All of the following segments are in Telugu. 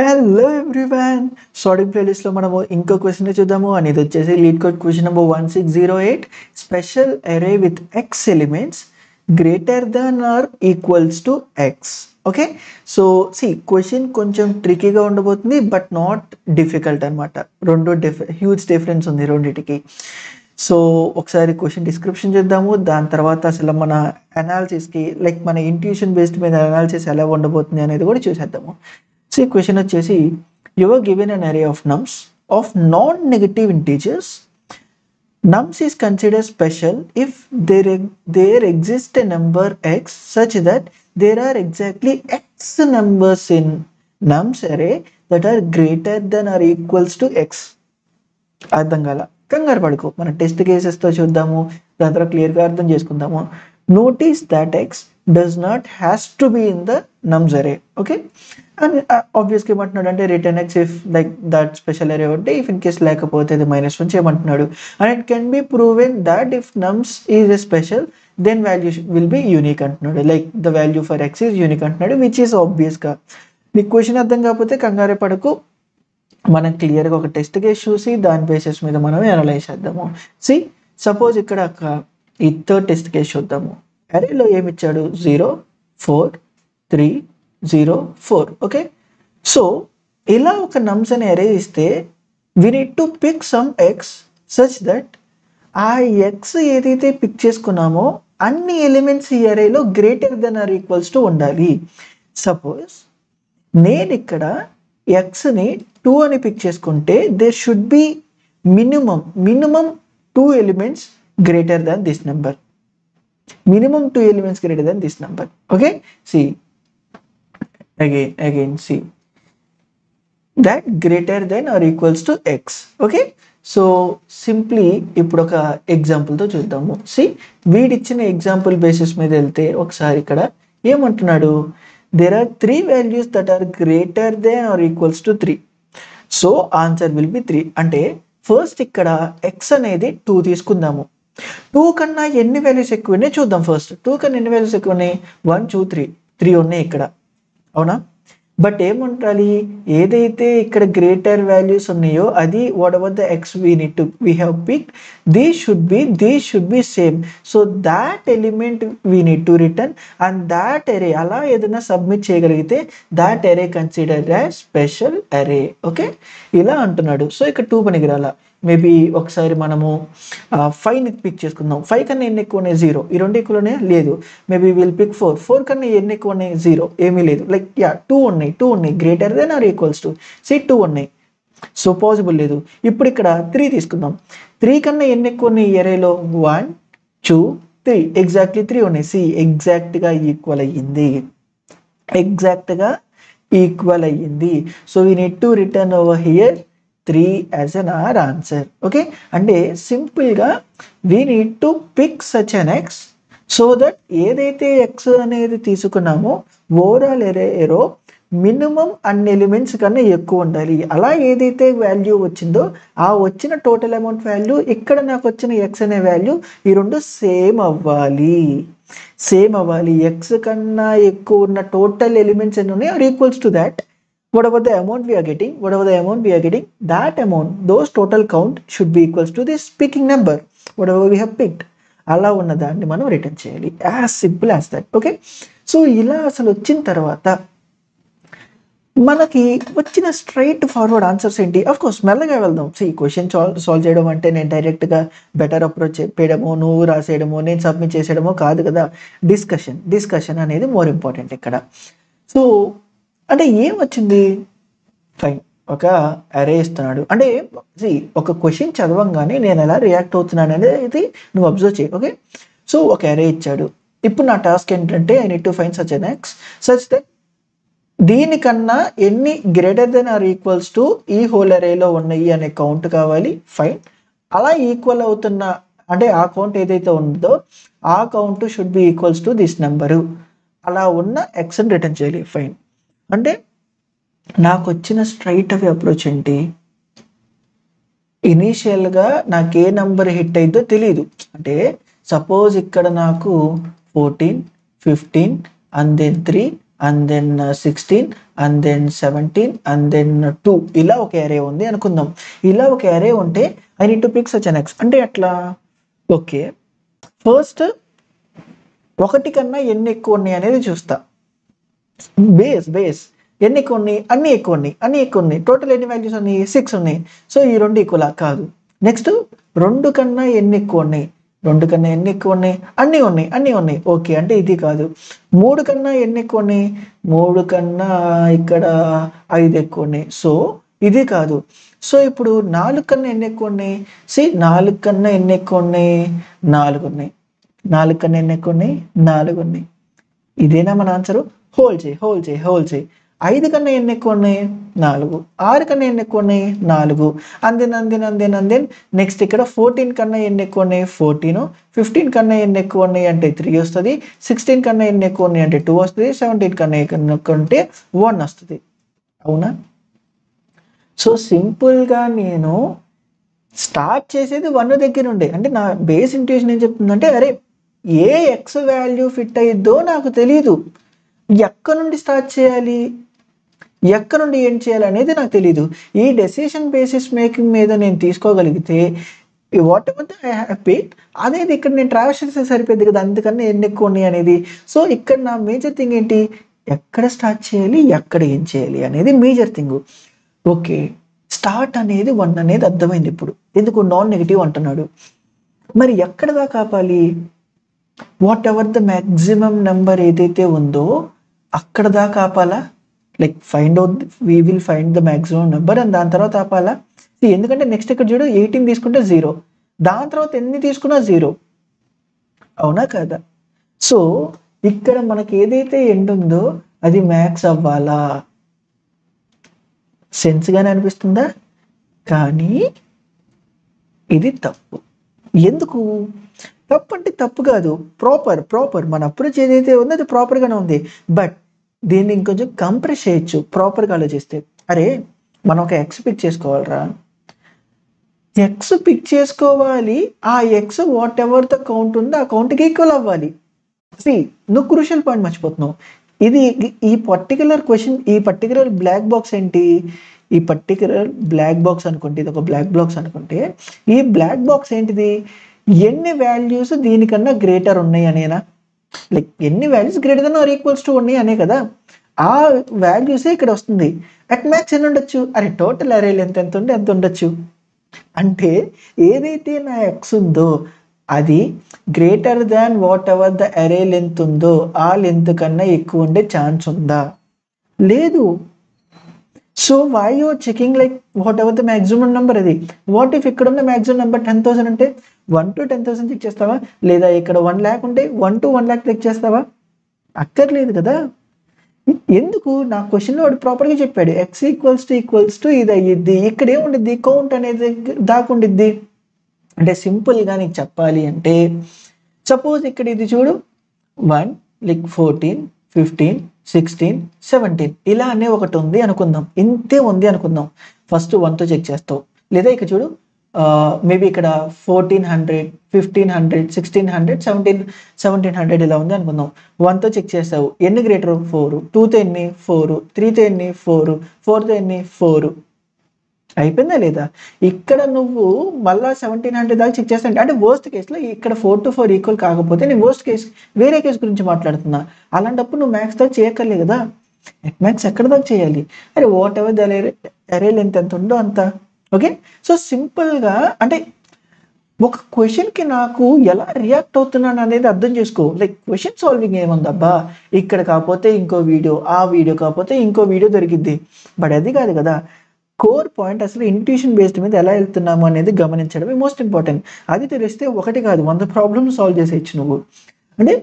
హలో ఎవ్రీవన్, సార్టింగ్ ప్లేలిస్ట్లో మనము ఇంకో క్వశ్చన్ చూద్దాము. అని ఇది వచ్చేసి LeetCode question number 1608. Special array with X elements greater than or equals to X. Okay, so question కొంచెం ట్రికీగా ఉండబోతుంది, బట్ నాట్ డిఫికల్ట్ అనమాట. రెండు హ్యూజ్ డిఫరెన్స్ ఉంది రెండింటికి. సో ఒకసారి క్వశ్చన్ డిస్క్రిప్షన్ చూద్దాము, దాని తర్వాత అసలు మన అనాలిసిస్కి లైక్ మన ఇంట్యూషన్ బేస్డ్ మీద అనాలిసిస్ ఎలా ఉండబోతుంది అనేది కూడా చూసేద్దాము. క్వశ్చన్ వచ్చేసి, you are given an array of nums of non-negative integers. Nums is considered special if there exists a number x such that there are exactly x numbers in nums array that are greater than or equals to x. అర్థం కాల, కంగారు పడుకో, మన టెస్ట్ కేసెస్తో చూద్దాము, దాని తర్వాత క్లియర్గా అర్థం చేసుకుందాము. Notice that x does not has to be in the nums array. Okay, and obviously ఏమంటున్నాడు అంటే return x if like that special array ఉంటే, if in case లేకపోతే అది -1 చేయమంటున్నాడు. And it can be proven that if nums is a special then value will be unique అంటున్నాడు, like the value for x is unique అంటున్నాడు, which is obvious గా. మీకు క్వశ్చన్ అర్థం కాకపోతే కంగారు పడకు, మనం క్లియర్గా ఒక టెస్ట్ కేస్ చూసి దాని బేసిస్ మీద మనం అనలైజ్ చేద్దాము. సపోజ్ ఇక్కడ ఈ థర్డ్ టెస్ట్ కేస్ చూద్దాము. అరేలో ఏమి ఇచ్చాడు? 0 4 3 0 4. ఓకే, సో ఇలా ఒక నమ్స్ అనే అరే ఇస్తే we need to pick some X such that ఆ ఎక్స్ ఏదైతే పిక్ చేసుకున్నామో అన్ని ఎలిమెంట్స్ ఈ అరేలో greater than or equals to ఉండాలి. సపోజ్ నేను ఇక్కడ ఎక్స్ని 2 అని పిక్ చేసుకుంటే there should be minimum 2 elements greater than this number. Minimum 2 elements greater than this number. Okay, see again see that greater than or equals to x. Okay, so simply ఇప్పుడు ఒక ఎగ్జాంపుల్ తో చూద్దాము. వీడిచ్చిన ఎగ్జాంపుల్ బేసిస్ మీద వెళ్తే ఒకసారి ఇక్కడ ఏమంటున్నాడు, there are 3 values that are greater than or equals to 3. So answer will be 3. అంటే ఫస్ట్ ఇక్కడ x అనేది 2 తీసుకుందాము. 2 కన్నా ఎన్ని వాల్యూస్ ఎక్కువ ఉన్నాయి చూద్దాం. ఫస్ట్ 2 కన్నా ఎన్ని వాల్యూస్ ఎక్కువ ఉన్నాయి? 1 2 3 ఉన్నాయి ఇక్కడ, అవునా? బట్ ఏముండాలి, ఏదైతే ఇక్కడ గ్రేటర్ వాల్యూస్ ఉన్నాయో అది what ever the X we have picked, these should be same. So that element we need to return and that అరే అలా ఏదైనా సబ్మిట్ చేయగలిగితే దాట్ అరే కన్సిడర్డ్ యాజ్ స్పెషల్ అరే. ఓకే, ఇలా అంటున్నాడు. సో ఇక్కడ 2 పనికిరాల, మేబీ ఒకసారి మనము 5ని పిక్ చేసుకుందాం. 5 కన్నా ఎన్ని ఎక్కువ ఉన్నాయి? 0. ఈ రెండు ఎక్కువనే లేదు. మేబీ విల్ పిక్ 4 కన్నా ఎన్ని ఎక్కువ ఉన్నాయి? 0, ఏమీ లేదు. లైక్ 2 ఉన్నాయి greater than or equals to 2 ఉన్నాయి. సో పాసిబుల్ లేదు. ఇప్పుడు ఇక్కడ 3 తీసుకుందాం. 3 కన్నా ఎన్ని ఎక్కువ ఉన్నాయి ఈ అరేలో? 1 2 3, ఎగ్జాక్ట్లీ 3 ఉన్నాయి. ఎగ్జాక్ట్గా ఈక్వల్ అయ్యింది. So we need to return over here 3 as an our answer. Okay, అంటే సింపుల్గా we need to pick such an x so that ఏదైతే ఎక్స్ అనేది తీసుకున్నామో ఓవరాల్ ఎరేలో మినిమం అన్ని ఎలిమెంట్స్ కన్నా ఎక్కువ ఉండాలి. అలా ఏదైతే వాల్యూ వచ్చిందో ఆ వచ్చిన టోటల్ అమౌంట్ వాల్యూ ఇక్కడ నాకు వచ్చిన ఎక్స్ అనే వాల్యూ ఈ రెండు సేమ్ అవ్వాలి. ఎక్స్ కన్నా ఎక్కువ ఉన్న టోటల్ ఎలిమెంట్స్ ఎన్ని ఉన్నాయి or equals to that. Whatever the amount we are getting, that amount, those total count should be equals to this picking number, whatever we have picked. అలా ఉన్న దాన్ని మనం రిటర్న్ చేయాలి. As simple as that. Okay, so ఇలా అసలు వచ్చిన తర్వాత మనకి వచ్చిన స్ట్రైట్ ఫార్వర్డ్ ఆన్సర్స్ ఏంటి? అఫ్ కోర్స్ మెల్లగా వెళ్దాం. క్వశ్చన్ సాల్వ్ చేయడం అంటే నేను డైరెక్ట్గా బెటర్ అప్రోచ్ చెప్పేయడమో, నువ్వు రాసేయడమో, నేను సబ్మిట్ చేసేయడమో కాదు కదా. డిస్కషన్ అనేది మోర్ ఇంపార్టెంట్ ఇక్కడ. సో అంటే ఏం వచ్చింది? ఫైన్, ఒక అరే ఇస్తున్నాడు. అంటే ఒక క్వశ్చన్ చదవంగానే నేను ఎలా రియాక్ట్ అవుతున్నాను అనేది నువ్వు అబ్జర్వ్ చేయి. ఓకే, సో ఒక అరే ఇచ్చాడు. ఇప్పుడు నా టాస్క్ ఏంటంటే I need to find such an x such that దీనికన్నా ఎన్ని greater than or equals to ఈ హోల్ అరేలో ఉన్నాయి అనే కౌంట్ కావాలి. ఫైన్, అలా ఈక్వల్ అవుతున్న అంటే ఆ కౌంట్ ఏదైతే ఉందో ఆ count should be equals to this number. అలా ఉన్న ఎక్స్ని రిటర్న్ చేయాలి. ఫైన్, అంటే నాకు వచ్చిన స్ట్రైట్ అవే అప్రోచ్ ఏంటి? ఇనీషియల్గా నాకు ఏ నెంబర్ హిట్ అయిందో తెలియదు. అంటే సపోజ్ ఇక్కడ నాకు 14 15 and then 3 and then 16 and then 17 and then 2 ఇలా ఒక అరే ఉంది అనుకుందాం. ఇలా ఒక అరే ఉంటే I need to pick such an x. అంటే అట్లా ఓకే, ఫస్ట్ ఒకటి కన్నా ఎన్ని ఎక్కువ ఉన్నాయి అనేది చూస్తా. బేస్ ఎన్ని ఎక్కువ ఉన్నాయి, అన్ని ఎక్కువ ఉన్నాయి. టోటల్ ఎన్ని వాల్యూస్ ఉన్నాయి, 6 ఉన్నాయి. సో ఈ రెండు ఈక్వలా కాదు. నెక్స్ట్ రెండు కన్నా ఎన్ని ఎక్కువ ఉన్నాయి, అన్నీ ఉన్నాయి. ఓకే, అంటే ఇది కాదు. 3 కన్నా ఎన్ని ఎక్కువ ఉన్నాయి, 3 కన్నా ఇక్కడ 5 ఎక్కువ ఉన్నాయి. సో ఇది కాదు. సో ఇప్పుడు 4 కన్నా ఎన్ని ఎక్కువ ఉన్నాయి, 4 కన్నా ఎన్ని ఎక్కువ ఉన్నాయి, 4 ఉన్నాయి. 4 కన్నా ఎన్ని ఎక్కువ ఉన్నాయి, 4 ఉన్నాయి. ఇదేనా మన ఆన్సరు? హోల్డ్ చేయి. 5 కన్నా ఎన్ని ఎక్కువ ఉన్నాయి, 4. 6 కన్నా ఎన్ని ఎక్కువ ఉన్నాయి, 4. అందేన్ నెక్స్ట్ ఇక్కడ 14 కన్నా ఎన్ని ఎక్కువ ఉన్నాయి, 14. 15 కన్నా ఎన్ని ఎక్కువ ఉన్నాయి అంటే 3 వస్తుంది. 16 కన్నా ఎన్ని ఎక్కువ ఉన్నాయి అంటే 2 వస్తుంది. 17 కన్నా ఎక్కువ అంటే 1 వస్తుంది. అవునా? సో సింపుల్గా నేను స్టార్ట్ చేసేది 1 దగ్గర ఉండే. అంటే నా బేస్ ఇంట్యూషన్ ఏం చెప్తుందంటే, అరే ఏ ఎక్స్ వాల్యూ ఫిట్ అయ్యిద్దో నాకు తెలియదు, ఎక్కడి నుండి స్టార్ట్ చేయాలి, ఎక్కడ నుండి ఏం చేయాలి అనేది నాకు తెలియదు. ఈ డెసిషన్ బేసిస్ మేకింగ్ మీద నేను తీసుకోగలిగితే whatever I have picked అనేది ఇక్కడ నేను ట్రావెల్ చేస్తే సరిపోద్ది కదా, అందుకని ఎన్ని ఎక్కువ ఉన్నాయి అనేది. సో ఇక్కడ నా మేజర్ థింగ్ ఏంటి, ఎక్కడ స్టార్ట్ చేయాలి, ఎక్కడ ఏం చేయాలి అనేది మేజర్ థింగ్. ఓకే, స్టార్ట్ అనేది 1 అనేది అర్థమైంది. ఇప్పుడు ఎందుకు నాన్ నెగిటివ్ అంటున్నాడు, మరి ఎక్కడ దాకా ఆపాలి? Whatever the maximum number ఏదైతే ఉందో అక్కడ దాకా ఆపాలా? Like we will find the maximum number and దాని తర్వాత ఆపాలా? ఎందుకంటే నెక్స్ట్ ఇక్కడ చూడు 18 తీసుకుంటే 0, దాని తర్వాత ఎన్ని తీసుకున్నా 0. అవునా కదా? సో ఇక్కడ మనకి ఏదైతే ఎండ్ ఉందో అది మ్యాక్స్ అవ్వాలా? సెన్స్గానే అనిపిస్తుందా? కానీ ఇది తప్పు. ఎందుకు తప్పు అంటే తప్పు కాదు, ప్రాపర్ మన అప్రోచ్ ఏదైతే ఉందో అది ప్రాపర్గానే ఉంది. బట్ దీన్ని ఇంకొంచెం కంప్రెస్ చేయొచ్చు ప్రాపర్గా ఆలోచిస్తే. అరే మనం ఒక ఎక్స్ పిక్ చేసుకోవాలరా, ఎక్స్ పిక్ చేసుకోవాలి. ఆ X what ever the count ఉందో ఆ కౌంట్కి ఈక్వల్ అవ్వాలి. నువ్వు క్రూషియల్ పాయింట్ మర్చిపోతున్నావు. ఇది ఈ పర్టికులర్ క్వశ్చన్, ఈ పర్టికులర్ బ్లాక్ బాక్స్ ఏంటి, ఈ పర్టికులర్ బ్లాక్ బాక్స్ అనుకుంటే, ఇది ఒక బ్లాక్ బాక్స్ అనుకుంటే, ఈ బ్లాక్ బాక్స్ ఏంటిది, ఎన్ని వాల్యూస్ దీనికన్నా గ్రేటర్ ఉన్నాయి అనేనా? లైక్ ఎన్ని values greater than or equals to ఉన్నాయి అనే కదా. ఆ వాల్యూసే ఇక్కడ వస్తుంది. అట్ మ్యాక్స్ ఎన్ని ఉండొచ్చు, అరే టోటల్ అరే లెంత్ ఎంత ఉంటే ఎంత ఉండొచ్చు. అంటే ఏదైతే నా ఎక్స్ ఉందో అది greater than whatever the array length ఉందో ఆ లెంత్ కన్నా ఎక్కువ ఉండే ఛాన్స్ ఉందా? లేదు. So why you checking like whatever the maximum number అది. వాట్ ఇఫ్ ఇక్కడ ఉన్న మ్యాక్సిమం నెంబర్ 10,000 అంటే 1 to 10,000 చెక్ చేస్తావా? లేదా ఇక్కడ 1 lakh ఉంటే 1 to 1 lakh చెక్ చేస్తావా? అక్కర్లేదు కదా. ఎందుకు? నా క్వశ్చన్లో వాడు ప్రాపర్గా చెప్పాడు, ఎక్స్ ఈక్వల్స్ టు ఇది అయ్యిద్ది. ఇక్కడ ఏముండిద్ది, కౌంట్ అనేది దాకుండిద్ది. అంటే సింపుల్గా నీకు చెప్పాలి అంటే, సపోజ్ ఇక్కడ ఇది చూడు 1 like 14 15 16 17 ఇలా అనే ఒకటి ఉంది అనుకుందాం, ఇంతే ఉంది అనుకుందాం. ఫస్ట్ 1తో చెక్ చేస్తావు. లేదా ఇక్కడ చూడు మేబీ ఇక్కడ 1400 1500 1600 1700 ఇలా ఉంది అనుకుందాం. 1తో చెక్ చేస్తావు, ఎన్ని గ్రేటర్ 4, 2తో ఎన్ని 4, 3తో ఎన్ని 4, 4తో ఎన్ని 4. అయిపోయిందా లేదా? ఇక్కడ నువ్వు మళ్ళా 1700 దాకా చెక్ చేస్తా అంటే వర్స్ట్ కేసులో ఇక్కడ 4 to 4 ఈక్వల్ కాకపోతే నేను వర్స్ట్ కేసు వేరే కేసు గురించి మాట్లాడుతున్నా. అలాంటప్పుడు నువ్వు మ్యాథ్స్ దాకా చేయక్కర్లే కదా. మ్యాథ్స్ ఎక్కడ దాకా చేయాలి? అరే what ever the array length ఎంత ఉందో అంత. ఓకే, సో సింపుల్గా అంటే ఒక క్వశ్చన్కి నాకు ఎలా రియాక్ట్ అవుతున్నాను అనేది అర్థం చేసుకో. లైక్ క్వశ్చన్ సాల్వింగ్ ఏముందబ్బా, ఇక్కడ కాకపోతే ఇంకో వీడియో, ఆ వీడియో కాకపోతే ఇంకో వీడియో దొరికిద్ది. బట్ అది కాదు కదా. కోర్ పాయింట్ అసలు ఇంట్యూషన్ బేస్డ్ మీద ఎలా వెళ్తున్నాము అనేది గమనించడమే మోస్ట్ ఇంపార్టెంట్. అది తెలిస్తే ఒకటి కాదు 100 ప్రాబ్లమ్స్ సాల్వ్ చేసేయచ్చు నువ్వు. అంటే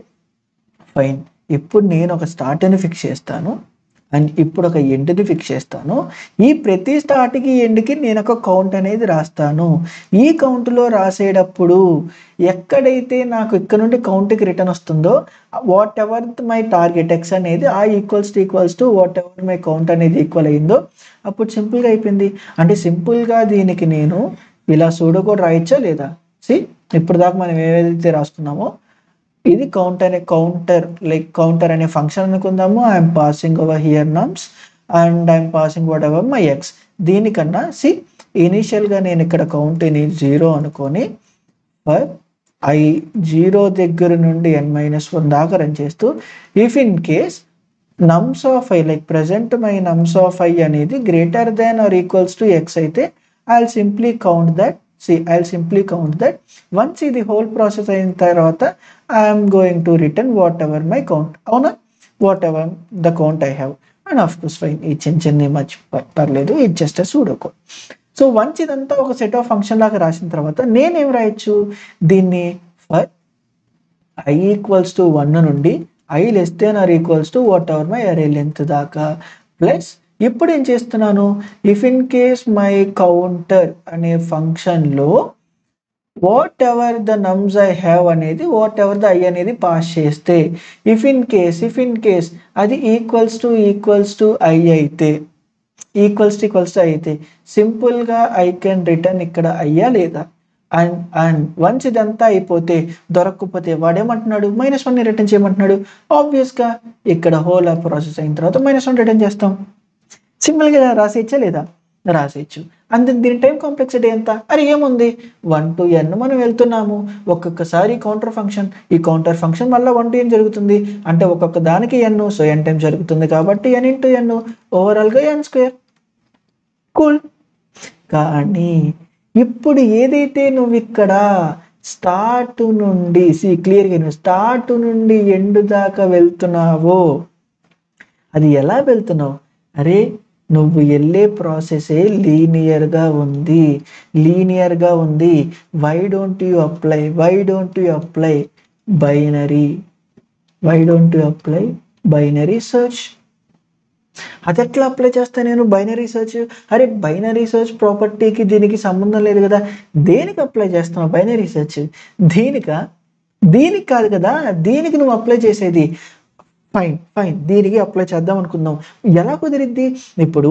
ఫైన్, ఇప్పుడు నేను ఒక స్టార్ట్ని ఫిక్స్ చేస్తాను అండ్ ఇప్పుడు ఒక ఎండ్ని ఫిక్స్ చేస్తాను. ఈ ప్రతి స్టార్ట్కి ఎండ్కి నేను ఒక కౌంట్ అనేది రాస్తాను. ఈ కౌంట్లో రాసేటప్పుడు ఎక్కడైతే నాకు ఇక్కడ నుండి కౌంట్కి రిటర్న్ వస్తుందో what ever my target X అనేది ఆ equals to whatever my count అనేది ఈక్వల్ అయిందో అప్పుడు సింపుల్గా అయిపోయింది. అంటే సింపుల్గా దీనికి నేను ఇలా సూడో కోడ్ రాయొచ్చా లేదా? ఇప్పుడు దాకా మనం ఏదైతే రాసుకున్నామో ఇది కౌంటర్ అనే ఫంక్షన్ అనుకుందాము. I'm passing over here నమ్స్ and I'm passing what ever my ex. దీనికన్నా ఇనీషియల్గా నేను ఇక్కడ కౌంట్ని 0 అనుకొని ఫర్ ఐ 0 దగ్గర నుండి n-1 దాకా రన్ చేస్తూ if in case nums of I present my nums of I అనేది greater than or equals to X అయితే I'll simply count that. Once the whole process అయిన తర్వాత I am going to return whatever my count. అవునా, whatever the count I have. And of course fine, ఈ చిన్న మర్చి పర్లేదు, ఇది just pseudo code. So once ఇదంతా ఒక సెట్ ఆఫ్ ఫంక్షన్ లాగా రాసిన తర్వాత నేనేం రాయొచ్చు, దీన్ని ఫర్ i ఈక్వల్స్ టు 1 నుండి i less than or equals to whatever my array length దాకా ప్లస్ ఇప్పుడు ఏం చేస్తున్నాను, if in case my counter అనే ఫంక్షన్లో whatever the nums I have అనేది వాట్ ఎవర్ ద ఐ అనేది పాస్ చేస్తే ఇఫ్ ఇన్ కేస్ అది ఈక్వల్స్ టు ఐ అయితే సింపుల్గా ఐ కెన్ రిటర్న్ ఇక్కడ అయ్యా లేదా. అండ్ వన్స్ ఇదంతా అయిపోతే దొరకకపోతే వాడేమంటున్నాడు, -1 రిటర్న్ చేయమంటున్నాడు. ఆబ్వియస్గా ఇక్కడ హోల్ ఆ ప్రాసెస్ అయిన తర్వాత -1 రిటర్న్ చేస్తాం. సింపుల్గా రాసేయచ్చా లేదా, రాసేయచ్చు. అంతే. దీని టైం కాంప్లెక్సిటీ ఎంత, అరే ఏముంది 1 to n మనం వెళ్తున్నాము. ఒక్కొక్కసారి ఈ కౌంటర్ ఫంక్షన్ మళ్ళీ 1 to n జరుగుతుంది, అంటే ఒక్కొక్క దానికి n, సో n టైం జరుగుతుంది కాబట్టి n into n ఓవరాల్గా n². కూల్. కానీ ఇప్పుడు ఏదైతే నువ్వు ఇక్కడ స్టార్ట్ నుండి స్టార్ట్ నుండి ఎండ్ దాకా వెళ్తున్నావో అది ఎలా వెళ్తున్నావు, అరే నువ్వు వెళ్ళే ప్రాసెసే లీనియర్గా ఉంది. Why don't you apply binary search. అది ఎట్లా అప్లై చేస్తా నేను బైనరీ సెర్చ్, అరే బైనరీ సెర్చ్ ప్రాపర్టీకి దీనికి సంబంధం లేదు కదా, దేనికి అప్లై చేస్తున్నావు బైనరీ సెర్చ్, దీనికి కాదు కదా, దీనికి నువ్వు అప్లై చేసేది. ఫైన్ దీనికి అప్లై చేద్దాం అనుకుందాం. ఎలా కుదిరిద్ది, ఇప్పుడు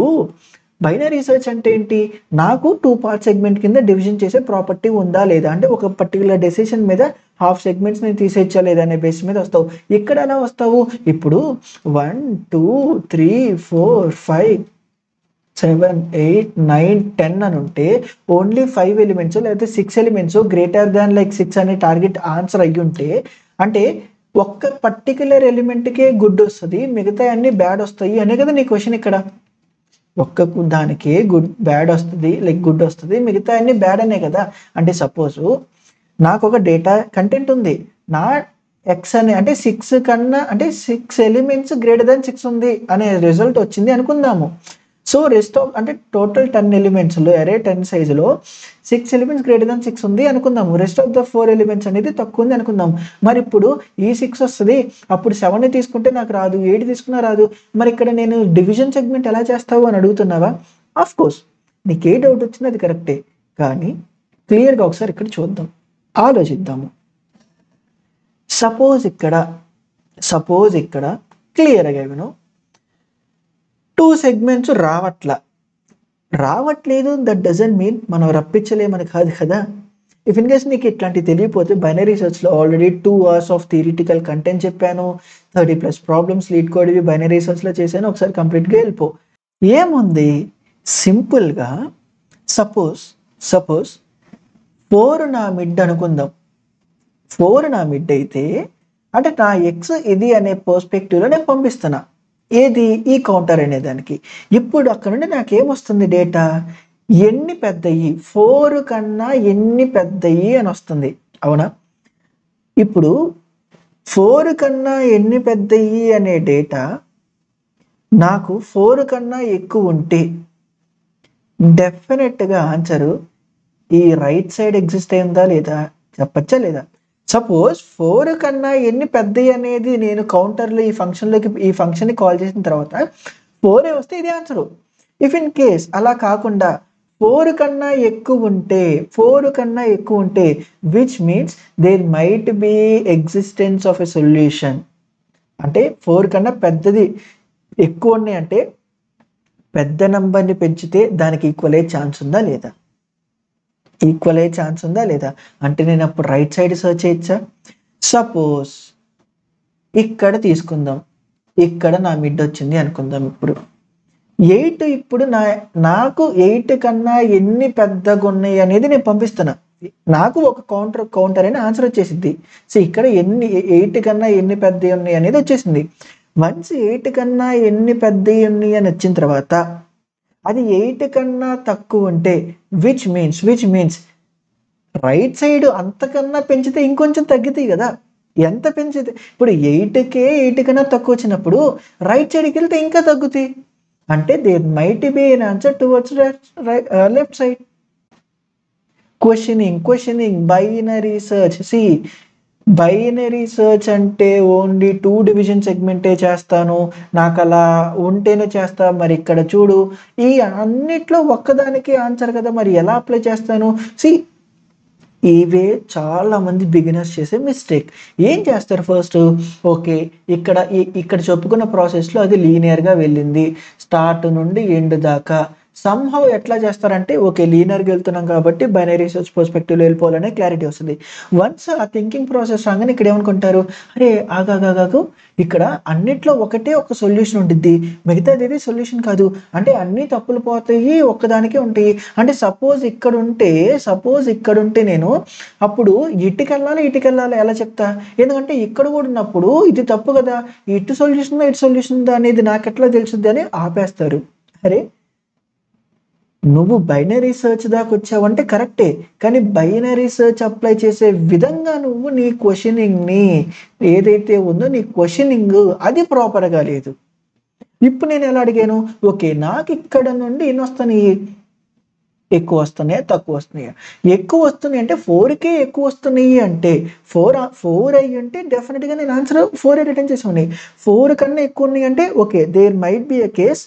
బైనరీ సెర్చ్ అంటే ఏంటి, నాకు 2 పార్ట్ సెగ్మెంట్ కింద డివిజన్ చేసే ప్రాపర్టీ ఉందా లేదా, అంటే ఒక పర్టికులర్ డెసిషన్ మీద హాఫ్ సెగ్మెంట్స్ నేను తీసేచ్చా లేదా అనే బేస్ మీద వస్తావు. ఇక్కడ ఎలా వస్తావు, ఇప్పుడు 1 2 3 4 5 7 8 9 10 అని ఉంటే ఓన్లీ 5 ఎలిమెంట్స్ లేకపోతే 6 ఎలిమెంట్స్ గ్రేటర్ దాన్ 6 అనే టార్గెట్ ఆన్సర్ అయ్యి ఉంటే, అంటే ఒక్క పర్టికులర్ ఎలిమెంట్కే గుడ్ వస్తుంది, మిగతా అన్ని బ్యాడ్ వస్తాయి అనే కదా నీ క్వశ్చన్. ఇక్కడ ఒక్క దానికే గుడ్ వస్తుంది, మిగతా అన్ని బ్యాడ్ అనే కదా. అంటే సపోజ్ నాకు ఒక డేటా కంటెంట్ ఉంది, నా ఎక్స్ అంటే 6 ఎలిమెంట్స్ గ్రేటర్ దాన్ 6 ఉంది అనే రిజల్ట్ వచ్చింది అనుకుందాము. సో రెస్ట్ ఆఫ్ అంటే టోటల్ 10 ఎలిమెంట్స్లో అరే 10 సైజులో 6 ఎలిమెంట్స్ గ్రేటర్ దాన్ 6 ఉంది అనుకుందాము. రెస్ట్ ఆఫ్ ద 4 ఎలిమెంట్స్ అనేది తక్కువ ఉంది అనుకుందాం. మరి ఇప్పుడు ఈ 6 వస్తుంది, అప్పుడు 7 తీసుకుంటే నాకు రాదు, 8 తీసుకున్నా రాదు. మరి ఇక్కడ నేను డివిజన్ సెగ్మెంట్ ఎలా చేస్తావు అని అడుగుతున్నావా? ఆఫ్ కోర్స్ నీకు ఏ డౌట్ వచ్చింది అది కరెక్టే, కానీ క్లియర్గా ఒకసారి ఇక్కడ చూద్దాం, ఆలోచిద్దాము. సపోజ్ ఇక్కడ క్లియర్గా విను, 2 సెగ్మెంట్స్ రావట్లేదు. దట్ డజంట్ మీన్ మనం రప్పించలేమని కాదు కదా. ఇఫ్ ఇన్ కేస్ నీకు ఇట్లాంటి తెలియపోతే బైనరీ సెర్చ్లో already 2 hours of theoretical content చెప్పాను, 30+ ప్రాబ్లమ్స్ లీడ్ కోడ్వి బైనరీ సెర్చ్లో చేశాను, ఒకసారి కంప్లీట్గా వెళ్ళిపో. ఏముంది, సింపుల్గా సపోజ్ 4 నా మిడ్ అనుకుందాం. 4 నా మిడ్ అయితే అంటే నా ఎక్స్ ఇది అనే పర్స్పెక్టివ్లో నేను పంపిస్తున్నా, ఏది ఈ కౌంటర్ అనేదానికి. ఇప్పుడు అక్కడ నుండి నాకేమొస్తుంది డేటా, ఎన్ని పెద్దయి 4 కన్నా ఎన్ని పెద్దయి అని వస్తుంది, అవునా? ఇప్పుడు 4 కన్నా ఎన్ని పెద్దయి అనే డేటా నాకు 4 కన్నా ఎక్కువ ఉంటే డెఫినెట్గా ఆన్సరు ఈ రైట్ సైడ్ ఎగ్జిస్ట్ అయిందా లేదా చెప్పచ్చా లేదా? సపోజ్ 4 కన్నా ఎన్ని పెద్దయి అనేది నేను కౌంటర్లో ఈ ఫంక్షన్ని కాల్ చేసిన తర్వాత 4 వస్తే ఇది ఆన్సరు. ఇఫ్ ఇన్ కేస్ అలా కాకుండా 4 కన్నా ఎక్కువ ఉంటే which means there might be existence of a solution. అంటే 4 కన్నా పెద్దది ఎక్కువ ఉన్నాయి అంటే పెద్ద నంబర్ని పెంచితే దానికి ఈక్వల్ అయ్యే ఛాన్స్ ఉందా లేదా? అంటే నేను అప్పుడు రైట్ సైడ్ సెర్చ్ చేయొచ్చా? సపోజ్ ఇక్కడ తీసుకుందాం, ఇక్కడ నా మిడ్ వచ్చింది అనుకుందాం. ఇప్పుడు 8 ఇప్పుడు నాకు 8 కన్నా ఎన్ని పెద్దగా ఉన్నాయి అనేది నేను పంపిస్తున్నా. నాకు ఒక కౌంటర్ అని ఆన్సర్ వచ్చేసింది. సో ఇక్కడ 8 కన్నా ఎన్ని పెద్దవి ఉన్నాయి అనేది వచ్చేసింది. వన్స్ 8 కన్నా ఎన్ని పెద్దవి ఉన్నాయి అని వచ్చిన తర్వాత అది 8 కన్నా తక్కువ ఉంటే విచ్ మీన్స్ రైట్ సైడ్ అంతకన్నా పెంచితే ఇంకొంచెం తగ్గుతాయి కదా. ఎంత పెంచితే ఇప్పుడు 8 కన్నా తక్కువ వచ్చినప్పుడు రైట్ సైడ్కి వెళ్తే ఇంకా తగ్గుతాయి. అంటే there might be an answer towards left side. Questioning binary search. Binary search అంటే ఓన్లీ 2 డివిజన్ సెగ్మెంటే చేస్తాను, నాకు అలా ఉంటేనే చేస్తా. మరి ఇక్కడ చూడు, ఈ అన్నిట్లో ఒక్కదానికి ఆన్సర్ కదా, మరి ఎలా అప్లై చేస్తాను? ఇవే చాలా మంది బిగినర్స్ చేసే మిస్టేక్. ఏం చేస్తారు ఫస్ట్, ఓకే ఇక్కడ చెప్పుకున్న ప్రాసెస్లో అది లీనియర్గా వెళ్ళింది స్టార్ట్ నుండి ఎండ్ దాకా. సంహౌ ఎట్లా చేస్తారంటే ఓకే లీనియర్గా వెళ్తున్నాం కాబట్టి బైనరీ సర్చ్ పర్స్పెక్టివ్లో వెళ్ళిపోవాలనే క్లారిటీ వస్తుంది. వన్స్ ఆ థింకింగ్ ప్రాసెస్ రాగానే ఇక్కడ ఏమనుకుంటారు, అరే ఆగాగాగు ఇక్కడ అన్నిట్లో ఒకటే ఒక సొల్యూషన్ ఉంటుంది, మిగతాది ఏది సొల్యూషన్ కాదు, అంటే అన్ని తప్పులు పోతాయి ఒక్కదానికే ఉంటాయి. అంటే సపోజ్ ఇక్కడ ఉంటే నేను అప్పుడు ఇటుకెళ్ళాలి ఎలా చెప్తా? ఎందుకంటే ఇక్కడ కూడా ఉన్నప్పుడు ఇది తప్పు కదా, ఇటు సొల్యూషన్ ఉందా అనేది నాకు ఎట్లా తెలుస్తుంది అని ఆపేస్తారు. అరే నువ్వు బైనరీ సర్చ్ దాకా వచ్చావంటే కరెక్టే, కానీ బైనరీ సర్చ్ అప్లై చేసే విధంగా నువ్వు నీ క్వశ్చనింగ్ని ఏదైతే ఉందో నీ క్వశ్చనింగ్ అది ప్రాపర్గా లేదు. ఇప్పుడు నేను ఎలా అడిగాను, ఓకే నాకు ఇక్కడ నుండి ఎన్ని వస్తున్నాయి, ఎక్కువ వస్తున్నాయా తక్కువ వస్తున్నాయా? ఎక్కువ వస్తున్నాయి అంటే 4కే ఎక్కువ వస్తున్నాయి అంటే 4 అయ్యి ఉంటే డెఫినెట్గా నేను ఆన్సర్ 4 రిటర్న్ చేసి ఉన్నాయి. 4 కన్నా ఎక్కువ ఉన్నాయి అంటే okay there might be a case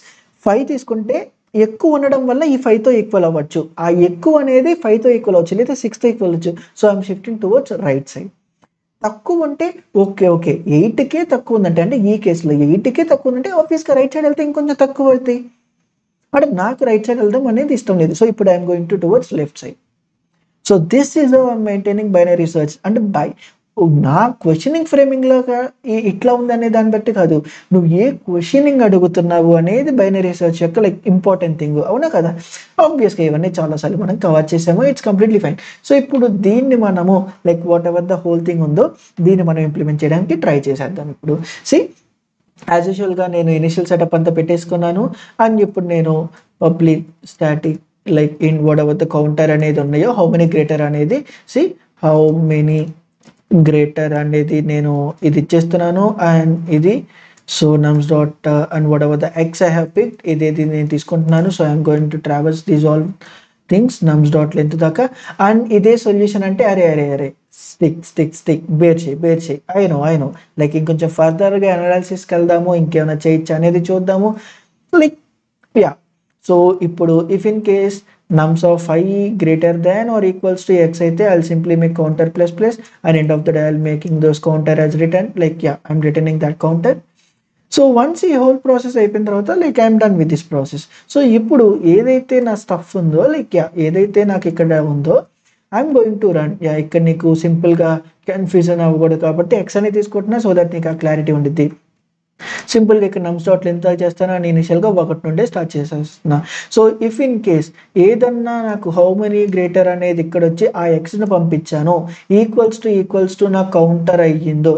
5 తీసుకుంటే ఎక్కువ ఉండడం వల్ల ఈ 5తో ఈక్వల్ అవ్వచ్చు, ఆ ఎక్కువ అనేది 5తో ఈక్వల్ అవ్వచ్చు లేదా 6తో ఈక్వల్ అవ్వచ్చు. So I'm shifting towards right side. తక్కువ ఉంటే ఓకే 8కే తక్కువ ఉందంటే, అంటే ఈ కేసులో 8కే తక్కువ ఉందంటే ఆబ్వియస్గా రైట్ సైడ్ వెళ్తే ఇంకొంచెం తక్కువ అవుతాయి. అంటే నాకు రైట్ సైడ్ వెళ్దాం అనేది ఇష్టం లేదు. సో ఇప్పుడు I'm going towards left side. So this is maintaining binary search. అంటే నా క్వశ్చనింగ్ ఫ్రేమింగ్లోగా ఇట్లా ఉందనే దాన్ని బట్టి కాదు, నువ్వు ఏ క్వశ్చనింగ్ అడుగుతున్నావు అనేది బైనరీ సర్చ్ యొక్క ఇంపార్టెంట్ థింగ్, అవునా కదా? ఆబ్వియస్గా ఇవన్నీ చాలాసార్లు మనం కవర్ చేసాము, ఇట్స్ కంప్లీట్లీ ఫైన్. సో ఇప్పుడు దీన్ని మనము what ever the whole thing ఉందో దీన్ని మనం ఇంప్లిమెంట్ చేయడానికి ట్రై చేసేద్దాం. ఇప్పుడు యాజ్ యూజువల్గా నేను ఇనిషియల్ సెటప్ అంతా పెట్టేసుకున్నాను. అండ్ ఇప్పుడు నేను public static in what ever the counter అనేది ఉన్నాయో హౌ మెనీ గ్రేటర్ అనేది హౌ మెనీ గ్రేటర్ అనేది నేను ఇది ఇచ్చేస్తున్నాను. అండ్ ఇది so nums dot and what ever the X I have picked ఇదేది నేను తీసుకుంటున్నాను. So I'm going to travels these all things nums dot length దాకా. అండ్ ఇదే సొల్యూషన్ అంటే అరే స్టిక్ బేర్ చేయి ఐ నో ఇంకొంచెం ఫర్దర్గా అనాలిసిస్కి వెళ్దాము, ఇంకేమైనా చేయొచ్చు అనేది చూద్దాము. సో ఇప్పుడు if in case nums of I greater than or equals to x అయితే I'll simply make counter plus and end of the day I'll making those counter as written I'm returning that counter. So once ఈ హోల్ ప్రాసెస్ అయిపోయిన తర్వాత I'm done with this process. So ఇప్పుడు ఏదైతే నా స్టఫ్ ఉందో ఏదైతే నాకు ఇక్కడ ఉందో ఐఎమ్ గోయింగ్ టు రన్. ఇక్కడ నీకు సింపుల్గా కన్ఫ్యూజన్ అవ్వకూడదు కాబట్టి ఎక్స్ అనేది తీసుకుంటున్నా సో దట్ నీకు ఆ క్లారిటీ ఉండిద్ది. సింపుల్గా ఇక్కడ nums డాట్ లెంత్ చేస్తాను అండ్ ఇనిషియల్గా 1 నుండే స్టార్ట్ చేసేస్తున్నా. సో ఇఫ్ ఇన్ కేస్ ఏదన్నా నాకు హౌ మెనీ గ్రేటర్ అనేది ఇక్కడ వచ్చి ఆ ఎక్స్ని పంపించాను ఈక్వల్స్ టు నాకు కౌంటర్ అయ్యిందో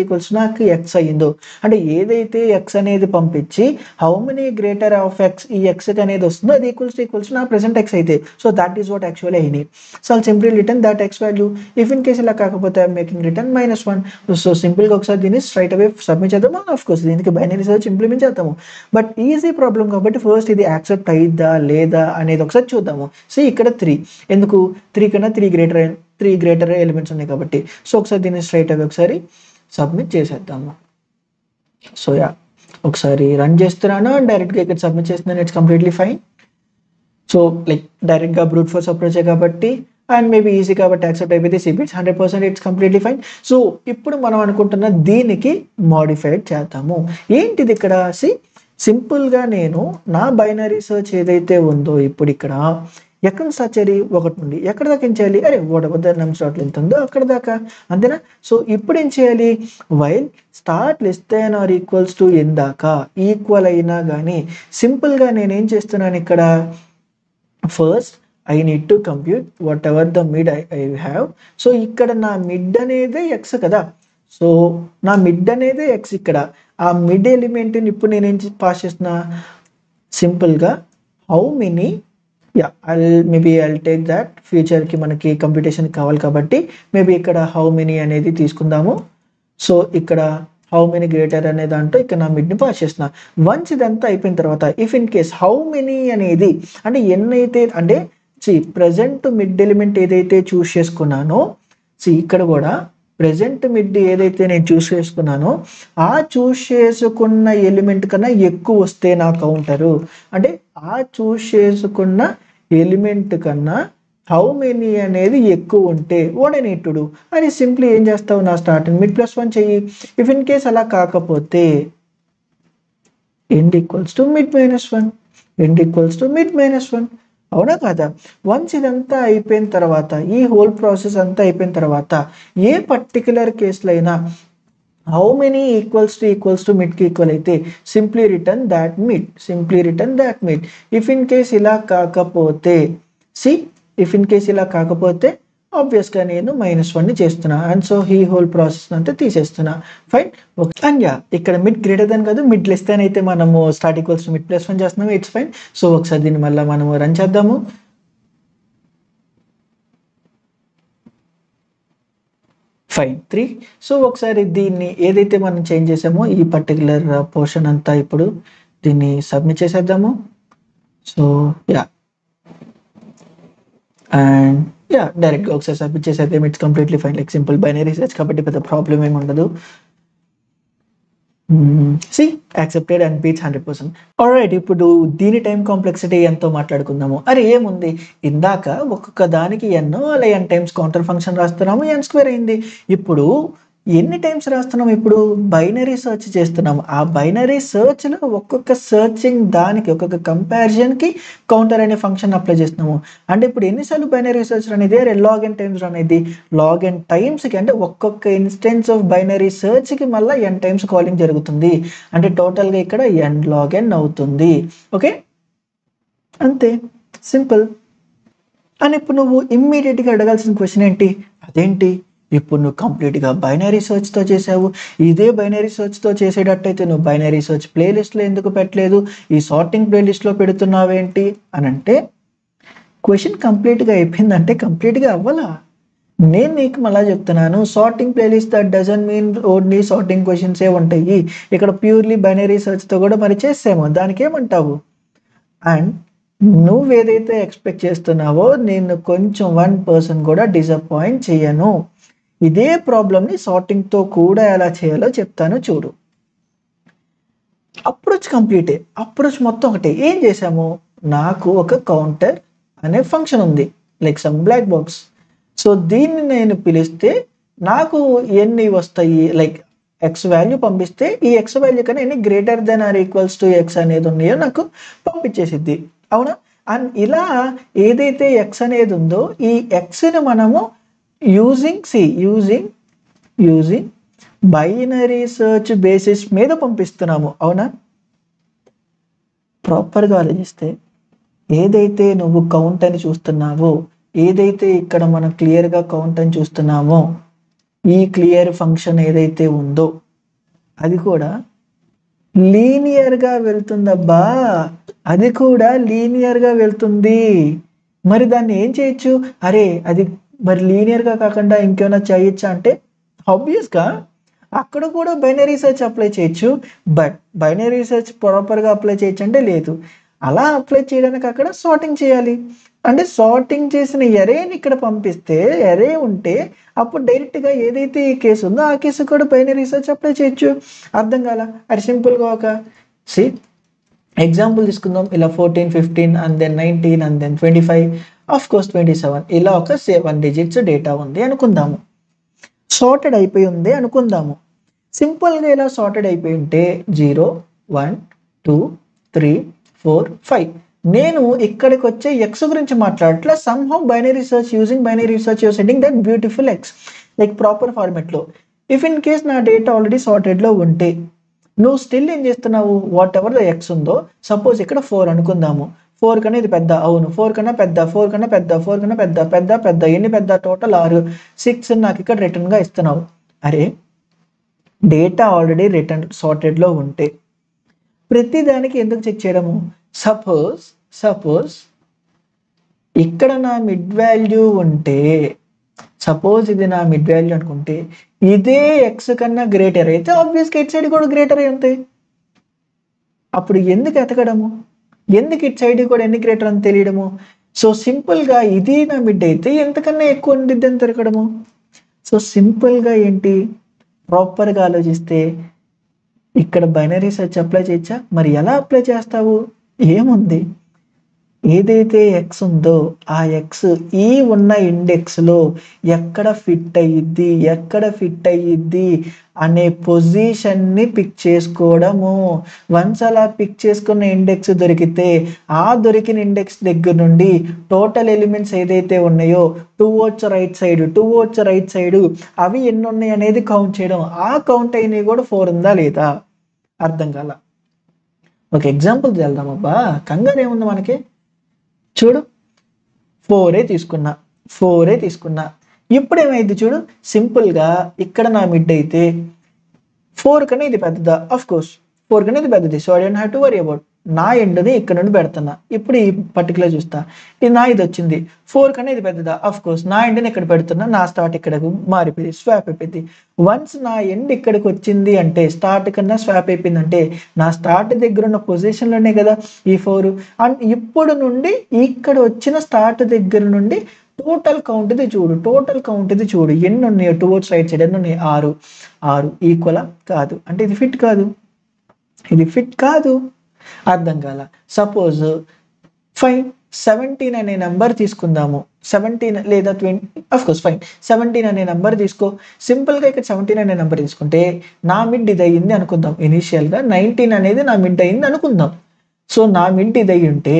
ఈక్వల్స్ నాకు ఎక్స్ అయ్యిందో, అంటే ఏదైతే ఎక్స్ అనేది పంపించి how many greater of X ఈ ఎక్స్ అనేది వస్తుందో అది ఈక్వల్స్ నా ప్రెసెంట్ ఎక్స్ అయితే so that is what actually I need. So I'll simply return that X value. If in case ఇలా కాకపోతే ఐఎమ్ మేకింగ్ రిటర్న్ -1. సో సింపుల్గా ఒకసారి దీన్ని స్ట్రైట్ అవే సబ్మిట్ చేద్దాము. ఆఫ్ కోర్స్ దీనికి బైనరీ సర్చ్ ఇంప్లిమెంట్ చేద్దాము, బట్ ఈజీ ప్రాబ్లం కాబట్టి ఫస్ట్ ఇది యాక్సెప్ట్ అయ్యిద్దా లేదా అనేది ఒకసారి చూద్దాము. సో ఇక్కడ 3 ఎందుకు 3 కన్నా 3 గ్రేటర్ ఎలిమెంట్స్ ఉన్నాయి కాబట్టి. సో ఒకసారి దీన్ని స్ట్రైట్ అవే ఒకసారి సబ్మిట్ చేసేద్దాము. సో ఒకసారి రన్ చేస్తున్నాను అండ్ డైరెక్ట్గా ఇక్కడ సబ్మిట్ చేస్తున్నాను, ఇట్స్ కంప్లీట్లీ ఫైన్. సో డైరెక్ట్గా బ్రూట్ ఫోర్స్ అప్రోచ్ కాబట్టి అండ్ మేబీ ఈజీ కాబట్టి యాక్సెప్ట్ అయిపోతే సిబిట్స్ 100% ఇట్స్ కంప్లీట్లీ ఫైన్. సో ఇప్పుడు మనం అనుకుంటున్న దీనికి మాడిఫైడ్ చేద్దాము. ఏంటిది ఇక్కడ సింపుల్గా నేను నా బైనరీ సర్చ్ ఏదైతే ఉందో ఇప్పుడు ఇక్కడ ఎక్కడ నుంచి స్టార్ట్ చేయాలి? 1 నుండి. ఎక్కడ దాకా ఏం చేయాలి? అరే వాట్ ద నెంబర్ స్టార్ట్ ఎంత ఉందో అక్కడ దాకా, అంతేనా? సో ఇప్పుడు ఏం చేయాలి? While start less than or equals to N దాకా ఈక్వల్ అయినా కానీ సింపుల్గా నేను ఏం చేస్తున్నాను ఇక్కడ, first I need to compute whatever the mid I have. So ఇక్కడ నా మిడ్ అనేది ఎక్స్ కదా, సో నా మిడ్ అనేది ఎక్స్. ఇక్కడ ఆ మిడ్ ఎలిమెంట్ని ఇప్పుడు నేనేం పాస్ చేస్తున్నా, సింపుల్గా how many, maybe I'll take that, ఫ్యూచర్కి మనకి కంప్యూటేషన్ కావాలి కాబట్టి మేబీ ఇక్కడ హౌ మెనీ అనేది తీసుకుందాము. సో ఇక్కడ హౌ మెనీ గ్రేటర్ అనే దాంట్లో ఇక్కడ నా మిడ్ని పాస్ చేస్తున్నా. వన్స్ ఇదంతా అయిపోయిన తర్వాత if in case how many అనేది అంటే ఎన్నైతే అంటే ప్రజెంట్ మిడ్ ఎలిమెంట్ ఏదైతే చూస్ చేసుకున్నానో, ఇక్కడ కూడా ప్రజెంట్ మిడ్ ఏదైతే నేను చూస్ చేసుకున్నానో ఆ చూస్ చేసుకున్న ఎలిమెంట్ కన్నా ఎక్కువ వస్తే నా కౌంటరు, అంటే ఆ చూస్ చేసుకున్న ఎలిమెంట్ కన్నా హౌ మెనీ అనేది ఎక్కువ ఉంటే what I need to do అని సింప్లీ ఏం చేస్తావు, నా స్టార్టింగ్ మిడ్ +1 చెయ్యి. ఇఫ్ ఇన్ కేస్ అలా కాకపోతే end equals to mid -1, end equals to mid -1, అవునా కాదా? వన్స్ ఇదంతా అయిపోయిన తర్వాత ఈ హోల్ ప్రాసెస్ అంతా అయిపోయిన తర్వాత ఏ పర్టికులర్ కేసులో అయినా హౌ మెనీ ఈక్వల్స్ టు మిడ్కి ఈక్వల్ అయితే simply return that mid, simply return that mid. If in case ఇలా కాకపోతే ఇఫ్ ఇన్ కేస్ ఇలా కాకపోతే ఆబ్వియస్గా నేను -1ని చేస్తున్నా, అండ్ సో ఈ హోల్ ప్రాసెస్ అంతా తీసేస్తున్నా. Fine, okay. అండ్ ఇక్కడ మిడ్ గ్రేటర్ దాన్ కాదు, మిడ్ లెస్ దాన్ అయితే మనము స్టార్ట్ ఈక్వల్స్ టు మిడ్ +1 చేస్తున్నాము. It's fine. సో ఒకసారి దీన్ని మళ్ళీ మనము రన్ చేద్దాము. ఫైన్ 3. సో ఒకసారి దీన్ని ఏదైతే మనం చేంజ్ చేసామో ఈ పర్టికులర్ పోర్షన్ అంతా ఇప్పుడు దీన్ని సబ్మిట్ చేసేద్దాము. సో అండ్ డైరెక్ట్గా ఒకసారి సబ్మిట్ చేసేద్దాం. It's completely fine, like simple binary search కాబట్టి పెద్ద ప్రాబ్లం ఏమి ఉండదు. Accepted and beats 100%. ఆల్రైట్, ఇప్పుడు దీని టైం కాంప్లెక్సిటీ ఎంతో మాట్లాడుకుందాము. అరే ఏముంది, ఇందాక ఒక్కొక్క దానికి ఎన్నో అలా n టైమ్స్ కౌంటర్ ఫంక్షన్ రాస్తున్నాము, n² అయింది. ఇప్పుడు ఎన్ని టైమ్స్ రాస్తున్నాము, ఇప్పుడు బైనరీ సెర్చ్ చేస్తున్నాము. ఆ బైనరీ సెర్చ్లో ఒక్కొక్క సెర్చింగ్ దానికి ఒక్కొక్క కంపారిజన్కి కౌంటర్ అనే ఫంక్షన్ అప్లై చేస్తున్నాము. అంటే ఇప్పుడు ఎన్నిసార్లు బైనరీ సెర్చ్ అనేది, log n టైమ్స్ అనేది, log n టైమ్స్కి అంటే ఒక్కొక్క ఇన్స్టెన్స్ ఆఫ్ బైనరీ సెర్చ్కి మళ్ళీ n టైమ్స్ కాలింగ్ జరుగుతుంది. అంటే టోటల్గా ఇక్కడ n log n అవుతుంది. ఓకే, అంతే సింపుల్. అని ఇప్పుడు నువ్వు ఇమ్మీడియట్గా అడగాల్సిన క్వశ్చన్ ఏంటి, అదేంటి ఇప్పుడు నువ్వు కంప్లీట్గా బైనరీ సెర్చ్తో చేసావు, ఇదే బైనరీ సెర్చ్తో చేసేటట్టయితే నువ్వు బైనరీ సెర్చ్ ప్లేలిస్ట్లో ఎందుకు పెట్టలేదు, ఈ సార్టింగ్ ప్లేలిస్ట్లో పెడుతున్నావేంటి అని అంటే, క్వశ్చన్ కంప్లీట్గా అయిపోయిందంటే కంప్లీట్గా అవ్వాలా. నేను నీకు మళ్ళీ చెప్తున్నాను, sorting playlist that doesn't mean only sorting క్వశ్చన్సే ఉంటాయి. ఇక్కడ ప్యూర్లీ బైనరీ సెర్చ్తో కూడా మరి చేసాము, దానికి ఏమంటావు? అండ్ నువ్వేదైతే ఎక్స్పెక్ట్ చేస్తున్నావో నేను కొంచెం 1% కూడా డిసప్పాయింట్ చేయను. ఇదే ప్రాబ్లమ్ని సార్టింగ్తో కూడా ఎలా చేయాలో చెప్తాను చూడు. అప్రోచ్ కంప్లీటే, అప్రోచ్ మొత్తం ఒకటే. ఏం చేసాము, నాకు ఒక కౌంటర్ అనే ఫంక్షన్ ఉంది, like some black box. So దీన్ని నేను పిలిస్తే నాకు ఎన్ని వస్తాయి, లైక్ ఎక్స్ వాల్యూ పంపిస్తే ఈ ఎక్స్ వాల్యూ కన్నా ఎన్ని greater than or equals to x అనేది ఉన్నాయో నాకు పంపించేసిద్ది, అవునా? అండ్ ఇలా ఏదైతే ఎక్స్ అనేది ఉందో ఈ ఎక్స్ని మనము యూజింగ్ బైనరీ సెర్చ్ బేసిస్ మీద పంపిస్తున్నాము, అవునా? ప్రాపర్గా ఆలోచిస్తే ఏదైతే నువ్వు కౌంట్ అని చూస్తున్నావో, ఏదైతే ఇక్కడ మనం క్లియర్గా కౌంట్ అని చూస్తున్నామో, ఈ క్లియర్ ఫంక్షన్ ఏదైతే ఉందో అది కూడా లీనియర్గా వెళ్తుందబ్బా, అది కూడా లీనియర్గా వెళ్తుంది. మరి దాన్ని ఏం చేయొచ్చు, అరే అది మరి లీనియర్గా కాకుండా ఇంకేమైనా చేయొచ్చా అంటే ఆబ్వియస్గా అక్కడ కూడా బైనరీ సెర్చ్ అప్లై చేయొచ్చు. బట్ బైనరీ సెర్చ్ ప్రాపర్గా అప్లై చేయొచ్చు అంటే లేదు. అలా అప్లై చేయడానికి అక్కడ సార్టింగ్ చేయాలి. అంటే సార్టింగ్ చేసిన ఎరేని ఇక్కడ పంపిస్తే ఎరే ఉంటే అప్పుడు డైరెక్ట్గా ఏదైతే ఈ కేసు ఉందో ఆ కేసు కూడా బైనరీ సెర్చ్ అప్లై చేయొచ్చు. అర్థం కాల? అది సింపుల్గా ఒక ఎగ్జాంపుల్ తీసుకుందాం. ఇలా 14, 15 and then 19 and then 25, of course 27, ఇలా ఒక 7 digits డేటా ఉంది అనుకుందాము. సార్టెడ్ అయిపోయి ఉంది అనుకుందాము. సింపుల్గా ఇలా సార్టెడ్ అయిపోయి ఉంటే 0, 1, 2, 3, 4, 5 నేను ఇక్కడికి వచ్చే ఎక్స్ గురించి మాట్లాడట్లా, somehow binary search using binary search your setting that beautiful X like proper ఫార్మెట్లో. ఇఫ్ ఇన్ కేస్ నా డేటా ఆల్రెడీ సార్టెడ్లో ఉంటే నువ్వు స్టిల్ ఏం చేస్తున్నావు, వాట్ ఎవర్ ద ఎక్స్ ఉందో, సపోజ్ ఇక్కడ 4 అనుకుందాము, 4 కన్నా ఇది పెద్ద, అవును 4 కన్నా పెద్ద, 4 కన్నా పెద్ద, 4 కన్నా పెద్ద, పెద్ద పెద్ద, ఎన్ని పెద్ద, టోటల్ 6, 6 నాకు ఇక్కడ రిటర్న్గా ఇస్తున్నావు. అరే డేటా ఆల్రెడీ రిటర్న్ సార్టెడ్లో ఉంటే ప్రతి దానికి ఎందుకు చెక్ చేయడము? సపోజ్ ఇక్కడ నా మిడ్ వాల్యూ ఉంటే, సపోజ్ ఇది నా మిడ్ వాల్యూ అనుకుంటే, ఇదే ఎక్స్ కన్నా గ్రేటర్ అయితే ఆబ్వియస్గా ఇట్ సైడ్ కూడా గ్రేటర్ అయి ఉంటాయి. అప్పుడు ఎందుకు ఎతకడము, ఎందుకు ఇట్ సైడ్ కూడా ఎన్ని గ్రేటర్ అని తెలియడము? సో సింపుల్గా ఇది నా మిడ్ అయితే ఎంతకన్నా ఎక్కువ ఉండిద్ది అని తిరగడము. సో సింపుల్గా ఏంటి, ప్రాపర్గా ఆలోచిస్తే ఇక్కడ బైనరీ సెర్చ్ అప్లై చేయొచ్చా? మరి ఎలా అప్లై చేస్తావు? ఏముంది, ఏదైతే ఎక్స్ ఉందో ఆ ఎక్స్ ఈ ఉన్న ఇండెక్స్లో ఎక్కడ ఫిట్ అయ్యిద్ది అనే పొజిషన్ని పిక్ చేసుకోవడము. వన్స్ అలా పిక్ చేసుకున్న ఇండెక్స్ దొరికితే ఆ దొరికిన ఇండెక్స్ దగ్గర నుండి టోటల్ ఎలిమెంట్స్ ఏదైతే ఉన్నాయో టువర్డ్స్ రైట్ సైడ్ అవి ఎన్ని ఉన్నాయి అనేది కౌంట్ చేయడం. ఆ కౌంట్ అయినవి కూడా 4 ఉందా లేదా? అర్థం కాల. ఒక ఎగ్జాంపుల్ వెళ్దాం. అబ్బా కంగారు ఏముంది మనకి, చూడు 4 తీసుకున్నా. ఇప్పుడు ఏమైంది చూడు, సింపుల్గా ఇక్కడ నా మిడ్ అయితే 4 కన్నా ఇది పెద్దదా? అఫ్ కోర్స్ 4 కన్నా ఇది పెద్దది. So I don't have to worry about. నా ఎండ్ని ఇక్కడ నుండి పెడుతున్నా. ఇప్పుడు ఈ పర్టికులర్ చూస్తా, ఇది వచ్చింది 4 కన్నా ఇది పెద్దదా? అఫ్ కోర్స్ నా ఎండ్ని ఇక్కడ పెడుతున్నా. నా స్టార్ట్ ఇక్కడకు మారిపోయింది, స్వాప్ అయిపోయింది. వన్స్ నా ఎండ్ ఇక్కడికి వచ్చింది అంటే, స్టార్ట్ కన్నా స్వాప్ అయిపోయింది అంటే నా స్టార్ట్ దగ్గర ఉన్న పొజిషన్లోనే కదా ఈ 4. అండ్ ఇప్పుడు నుండి ఇక్కడ వచ్చిన స్టార్ట్ దగ్గర నుండి టోటల్ కౌంట్ ఇది చూడు, ఎన్ని ఉన్నాయో టువర్డ్స్ రైట్ సైడ్ ఎన్ని ఉన్నాయి? 6 ఈక్వలా? కాదు. అంటే ఇది ఫిట్ కాదు. అర్థం కాల. సపోజ్ ఫైన్ 17 అనే నెంబర్ తీసుకుందాము. 17 లేదా 20, అఫ్కోర్స్ ఫైన్ 17 అనే నెంబర్ తీసుకో. సింపుల్గా ఇక్కడ 17 అనే నెంబర్ తీసుకుంటే నా మిడ్ ఇది అయ్యింది అనుకుందాం. ఇనీషియల్గా 19 అనేది నా మిడ్ అయ్యింది అనుకుందాం. సో నా మిడ్ ఇది అయ్యి ఉంటే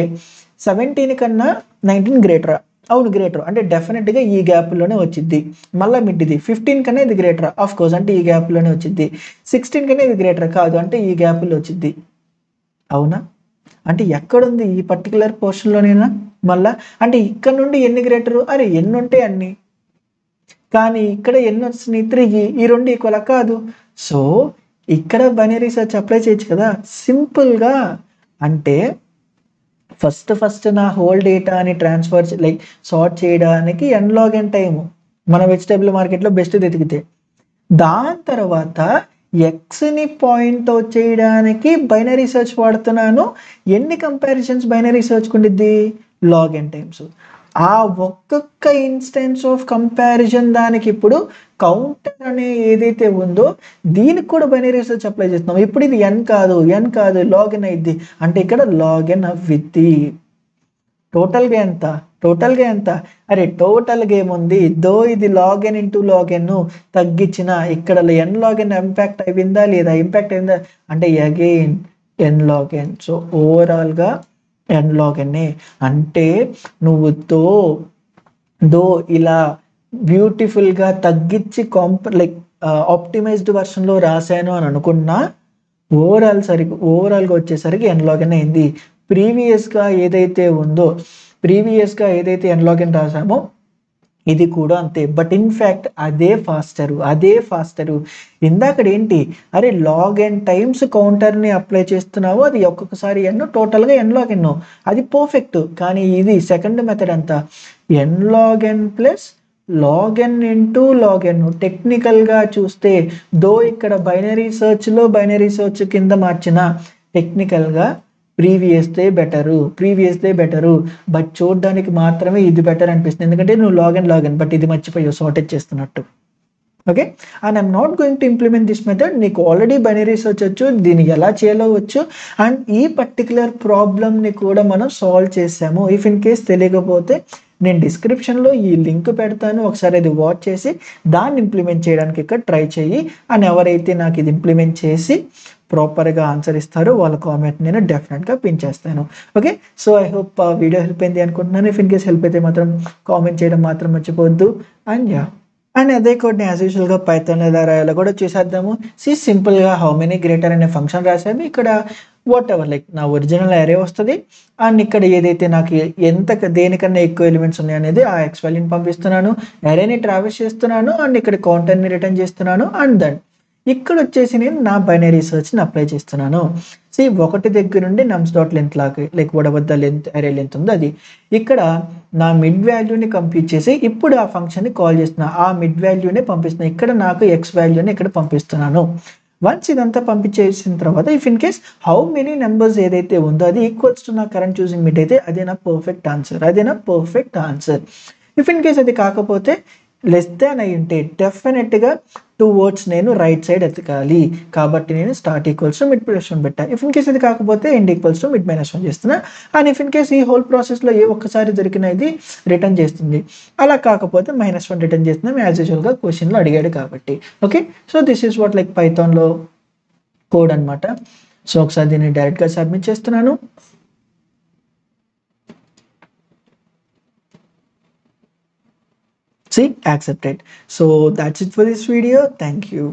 17 కన్నా 19 గ్రేటరా? అవును గ్రేటర్. అంటే డెఫినెట్గా ఈ గ్యాప్లోనే వచ్చింది. మళ్ళీ మిడ్ ఇది 15 కన్నా ఇది గ్రేటరా? ఆఫ్ కోర్స్ అంటే ఈ గ్యాప్లోనే వచ్చింది. 16 కన్నా ఇది గ్రేటర్ కాదు, అంటే ఈ గ్యాప్లో వచ్చింది. అవునా? అంటే ఎక్కడుంది, ఈ పర్టికులర్ పోర్షన్లోనేనా? మళ్ళా అంటే ఇక్కడ నుండి ఎన్ని గ్రేటరు? అరే ఎన్ని ఉంటే అన్ని, కానీ ఇక్కడ ఎన్ని వచ్చినాయి? 3. ఈ 2 ఈక్వల్ కాదు. సో ఇక్కడ బైనరీ సెర్చ్ అప్లై చేయొచ్చు కదా సింపుల్గా. అంటే ఫస్ట్ నా హోల్ డేటాని ట్రాన్స్ఫర్ సార్ట్ చేయడానికి n టైము మన వెజిటబుల్ మార్కెట్లో బెస్ట్ వెతికితే, దాని తర్వాత ఎక్స్ని పాయింట్ అవుట్ చేయడానికి బైనరీ సెర్చ్ వాడుతున్నాను. ఎన్ని కంపారిజన్స్ బైనరీ సెర్చ్ ఉండిద్ది? log n times. ఆ ఒక్కొక్క ఇన్స్టెన్స్ ఆఫ్ కంపారిజన్ దానికి ఇప్పుడు కౌంటర్ అనే ఏదైతే ఉందో దీనికి కూడా బైనరీ సెర్చ్ అప్లై చేస్తున్నాం. ఇప్పుడు ఇది n కాదు log n అయింది అంటే ఇక్కడ log n అవ్విద్ది. టోటల్గా ఎంత? అరే టోటల్గా ఏముంది, దో ఇది log n into log n తగ్గించిన ఇక్కడ n log n ఇంపాక్ట్ అయిందా లేదా? ఇంపాక్ట్ అయిందా అంటే again n log n. So ఓవరాల్గా n log n. అంటే నువ్వు దో ఇలా బ్యూటిఫుల్గా తగ్గించి ఆప్టిమైజ్డ్ వర్షన్లో రాశాను అని అనుకున్నా, ఓవరాల్గా వచ్చేసరికి n log n అయింది. ప్రీవియస్గా ఏదైతే n log n రాసామో ఇది కూడా అంతే. బట్ ఇన్ఫ్యాక్ట్ అదే ఫాస్టరు. ఇందాకడ ఏంటి, అరే log n టైమ్స్ కౌంటర్ని అప్లై చేస్తున్నావు, అది ఒక్కొక్కసారి టోటల్గా n log n, అది పర్ఫెక్ట్. కానీ ఇది సెకండ్ మెథడ్ అంతా n log n plus log n into log n. టెక్నికల్గా చూస్తే దో ఇక్కడ బైనరీ సెర్చ్ కింద మార్చిన టెక్నికల్గా ప్రీవియస్ దే బెటరు. బట్ చూడడానికి మాత్రమే ఇది బెటర్ అనిపిస్తుంది, ఎందుకంటే నువ్వు log n బట్ ఇది మర్చిపోయావు సార్టెడ్ చేస్తున్నట్టు. Okay, and I'm not going to implement this method. నీకు ఆల్రెడీ బైనరీ సెర్చ్ వచ్చు, దీన్ని ఎలా చేయాలో వచ్చు, అండ్ ఈ పర్టికులర్ ప్రాబ్లమ్ని కూడా మనం సాల్వ్ చేసాము. ఇఫ్ ఇన్ కేస్ తెలియకపోతే నేను డిస్క్రిప్షన్లో ఈ లింక్ పెడతాను, ఒకసారి అది వాచ్ చేసి దాన్ని ఇంప్లిమెంట్ చేయడానికి ఇక్కడ ట్రై చేయి. అండ్ ఎవరైతే నాకు ఇది ఇంప్లిమెంట్ చేసి ప్రాపర్గా ఆన్సర్ ఇస్తారో వాళ్ళ కామెంట్ నేను డెఫినెట్గా పిన్ చేస్తాను. Okay, so I hope video help అయింది అనుకుంటున్నాను. ఇఫ్ ఇన్ కేస్ హెల్ప్ అయితే మాత్రం కామెంట్ చేయడం మాత్రం మర్చిపోవద్దు. అండ్ యా, అండ్ అదే కోడ్ని యాజ్ యూజువల్గా పైథాన్ ఎలా రాయాలో కూడా చూసేద్దాము. సింపుల్గా హౌ మెనీ గ్రేటర్ అనే ఫంక్షన్ రాసాము. ఇక్కడ వాట్ ఎవర్ లైక్ నా ఒరిజినల్ అరే వస్తుంది. అండ్ ఇక్కడ ఏదైతే నాకు ఎంత దేనికన్నా ఎక్కువ ఎలిమెంట్స్ ఉన్నాయి అనేది ఆ ఎక్స్ వాల్యూని పంపిస్తున్నాను, అరేని ట్రావెల్స్ చేస్తున్నాను, అండ్ ఇక్కడ కౌంటర్ని రిటర్న్ చేస్తున్నాను. అండ్ దెన్ ఇక్కడ వచ్చేసి నేను నా బైనరీ సెర్చ్ని అప్లై చేస్తున్నాను. ఒకటి దగ్గర నుండి నమ్స్ డాట్ లెంత్ లాగా like whatever the length అరే లెంత్ ఉందో అది ఇక్కడ నా మిడ్ వాల్యూని కంప్యూట్ చేసి ఇప్పుడు ఆ ఫంక్షన్ని కాల్ చేస్తున్నా, ఆ మిడ్ వాల్యూనే పంపిస్తున్నా. ఇక్కడ నాకు ఎక్స్ వాల్యూని ఇక్కడ పంపిస్తున్నాను. వన్స్ ఇదంతా పంపించేసిన తర్వాత if in case how many numbers ఏదైతే ఉందో అది ఈక్వల్స్ టు నా కరెంట్ చూసింగ్ మిడ్ అయితే అదే నా perfect answer. If in case అది కాకపోతే లెస్ దాన్ అయి ఉంటే డెఫినెట్గా 2 వర్డ్స్ నేను రైట్ సైడ్ ఎతకాలి. కాబట్టి నేను స్టార్ట్ ఈక్వల్స్ టు మిడ్ +1 పెట్టా. ఇఫ్ ఇన్ కేస్ ఇది కాకపోతే ఎండ్ ఈక్వల్స్ టు మిడ్ -1 చేస్తున్నా. అండ్ ఇఫ్ ఇన్ కేస్ ఈ హోల్ ప్రాసెస్లో ఏ ఒక్కసారి దొరికిన ఇది రిటర్న్ చేస్తుంది, అలా కాకపోతే -1 రిటర్న్ చేస్తున్నాం యాజ్ యూజువల్గా క్వశ్చన్లో అడిగాడు కాబట్టి. Okay, so this is what like పైథాన్లో కోడ్ అనమాట. సో ఒకసారి దీన్ని డైరెక్ట్గా సబ్మిట్ చేస్తున్నాను. See, accepted. So that's it for this video. Thank you.